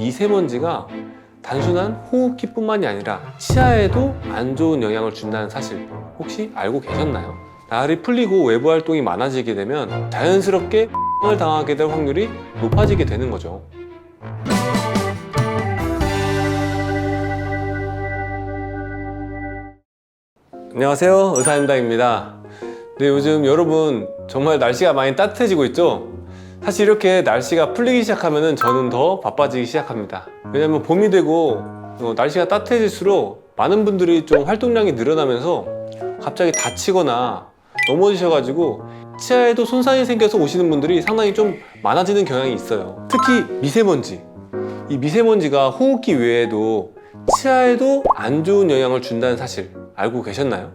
미세먼지가 단순한 호흡기뿐만이 아니라 치아에도 안 좋은 영향을 준다는 사실 혹시 알고 계셨나요? 날이 풀리고 외부 활동이 많아지게 되면 자연스럽게 을 당하게 될 확률이 높아지게 되는 거죠. 안녕하세요, 의사임당입니다. 네, 요즘 여러분 정말 날씨가 많이 따뜻해지고 있죠? 사실 이렇게 날씨가 풀리기 시작하면 저는 더 바빠지기 시작합니다. 왜냐면 봄이 되고 날씨가 따뜻해질수록 많은 분들이 좀 활동량이 늘어나면서 갑자기 다치거나 넘어지셔가지고 치아에도 손상이 생겨서 오시는 분들이 상당히 좀 많아지는 경향이 있어요. 특히 미세먼지. 이 미세먼지가 호흡기 외에도 치아에도 안 좋은 영향을 준다는 사실 알고 계셨나요?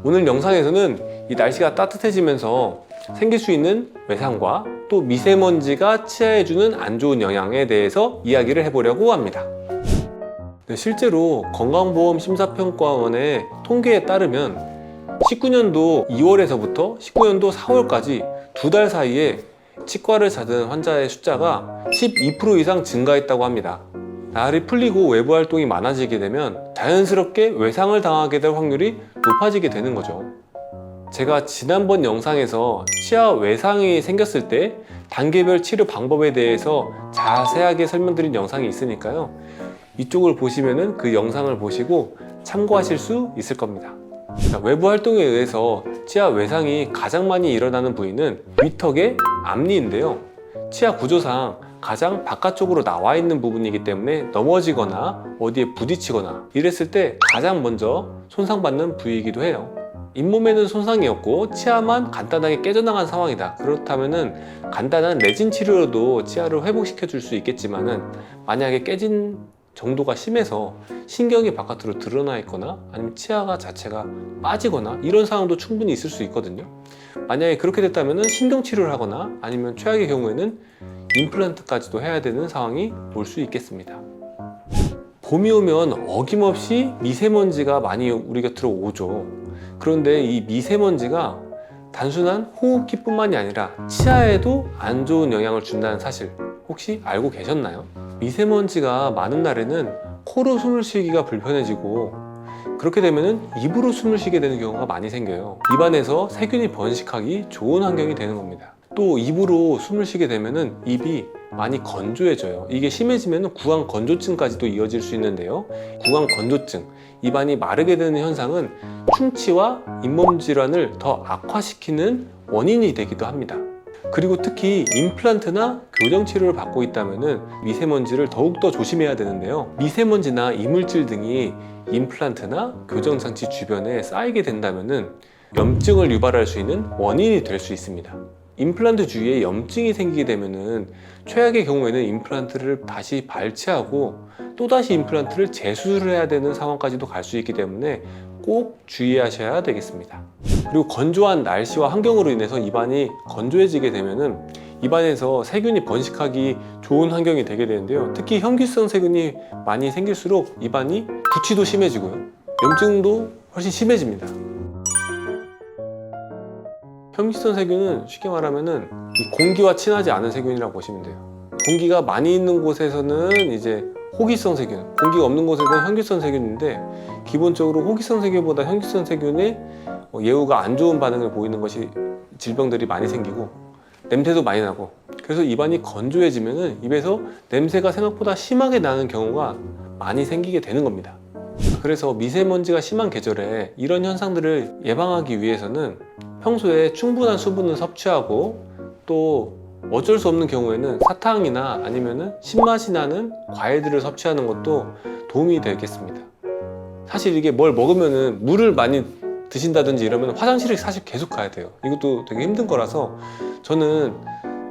오늘 영상에서는 이 날씨가 따뜻해지면서 생길 수 있는 외상과 또 미세먼지가 치아에 주는 안 좋은 영향에 대해서 이야기를 해보려고 합니다. 네, 실제로 건강보험심사평가원의 통계에 따르면 19년도 2월에서부터 19년도 4월까지 2달 사이에 치과를 찾은 환자의 숫자가 12% 이상 증가했다고 합니다. 날이 풀리고 외부 활동이 많아지게 되면 자연스럽게 외상을 당하게 될 확률이 높아지게 되는 거죠. 제가 지난번 영상에서 치아 외상이 생겼을 때 단계별 치료 방법에 대해서 자세하게 설명드린 영상이 있으니까요. 이쪽을 보시면은 그 영상을 보시고 참고하실 수 있을 겁니다. 외부 활동에 의해서 치아 외상이 가장 많이 일어나는 부위는 위턱의 앞니인데요. 치아 구조상 가장 바깥쪽으로 나와 있는 부분이기 때문에 넘어지거나 어디에 부딪히거나 이랬을 때 가장 먼저 손상받는 부위이기도 해요. 잇몸에는 손상이 없고 치아만 간단하게 깨져나간 상황이다. 그렇다면은 간단한 레진 치료로도 치아를 회복시켜 줄 수 있겠지만은 만약에 깨진 정도가 심해서 신경이 바깥으로 드러나 있거나 아니면 치아 자체가 빠지거나 이런 상황도 충분히 있을 수 있거든요. 만약에 그렇게 됐다면 신경 치료를 하거나 아니면 최악의 경우에는 임플란트까지도 해야 되는 상황이 올 수 있겠습니다. 봄이 오면 어김없이 미세먼지가 많이 우리 곁으로 오죠. 그런데 이 미세먼지가 단순한 호흡기뿐만이 아니라 치아에도 안 좋은 영향을 준다는 사실 혹시 알고 계셨나요? 미세먼지가 많은 날에는 코로 숨을 쉬기가 불편해지고 그렇게 되면 입으로 숨을 쉬게 되는 경우가 많이 생겨요. 입안에서 세균이 번식하기 좋은 환경이 되는 겁니다. 또 입으로 숨을 쉬게 되면 입이 많이 건조해져요. 이게 심해지면 구강 건조증까지도 이어질 수 있는데요. 구강 건조증, 입안이 마르게 되는 현상은 충치와 잇몸 질환을 더 악화시키는 원인이 되기도 합니다. 그리고 특히 임플란트나 교정 치료를 받고 있다면 미세먼지를 더욱더 조심해야 되는데요. 미세먼지나 이물질 등이 임플란트나 교정 장치 주변에 쌓이게 된다면 염증을 유발할 수 있는 원인이 될 수 있습니다. 임플란트 주위에 염증이 생기게 되면 최악의 경우에는 임플란트를 다시 발치하고 또다시 임플란트를 재수술을 해야 되는 상황까지도 갈 수 있기 때문에 꼭 주의하셔야 되겠습니다. 그리고 건조한 날씨와 환경으로 인해서 입안이 건조해지게 되면 입안에서 세균이 번식하기 좋은 환경이 되게 되는데요. 특히 현기성 세균이 많이 생길수록 입안이 구취도 심해지고요. 염증도 훨씬 심해집니다. 현기성 세균은 쉽게 말하면은 이 공기와 친하지 않은 세균이라고 보시면 돼요. 공기가 많이 있는 곳에서는 이제 호기성 세균, 공기가 없는 곳에서는 현기성 세균인데 기본적으로 호기성 세균보다 현기성 세균의 예후가 안 좋은 반응을 보이는 것이 질병들이 많이 생기고 냄새도 많이 나고 그래서 입안이 건조해지면은 입에서 냄새가 생각보다 심하게 나는 경우가 많이 생기게 되는 겁니다. 그래서 미세먼지가 심한 계절에 이런 현상들을 예방하기 위해서는 평소에 충분한 수분을 섭취하고 또 어쩔 수 없는 경우에는 사탕이나 아니면은 신맛이 나는 과일들을 섭취하는 것도 도움이 되겠습니다. 사실 이게 뭘 먹으면은 물을 많이 드신다든지 이러면 화장실을 사실 계속 가야 돼요. 이것도 되게 힘든 거라서 저는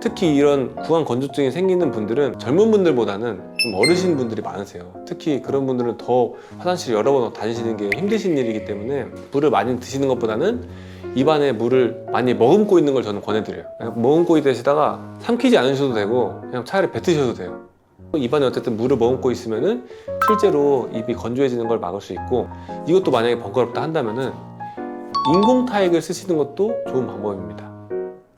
특히 이런 구강 건조증이 생기는 분들은 젊은 분들보다는 좀 어르신 분들이 많으세요. 특히 그런 분들은 더 화장실 여러 번 다니시는 게 힘드신 일이기 때문에 물을 많이 드시는 것보다는 입안에 물을 많이 머금고 있는 걸 저는 권해드려요. 머금고 있으시다가 삼키지 않으셔도 되고 그냥 차라리 뱉으셔도 돼요. 입안에 어쨌든 물을 머금고 있으면은 실제로 입이 건조해지는 걸 막을 수 있고 이것도 만약에 번거롭다 한다면은 인공타액을 쓰시는 것도 좋은 방법입니다.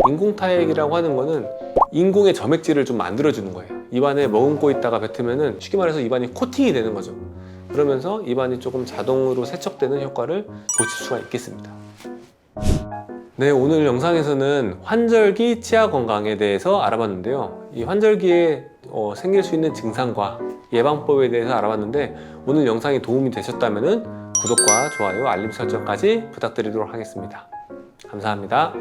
인공타액이라고 하는 거는 인공의 점액질을 좀 만들어주는 거예요. 입안에 머금고 있다가 뱉으면은 쉽게 말해서 입안이 코팅이 되는 거죠. 그러면서 입안이 조금 자동으로 세척되는 효과를 보실 수가 있겠습니다. 네, 오늘 영상에서는 환절기 치아 건강에 대해서 알아봤는데요. 이 환절기에 생길 수 있는 증상과 예방법에 대해서 알아봤는데, 오늘 영상이 도움이 되셨다면 구독과 좋아요, 알림 설정까지 부탁드리도록 하겠습니다. 감사합니다.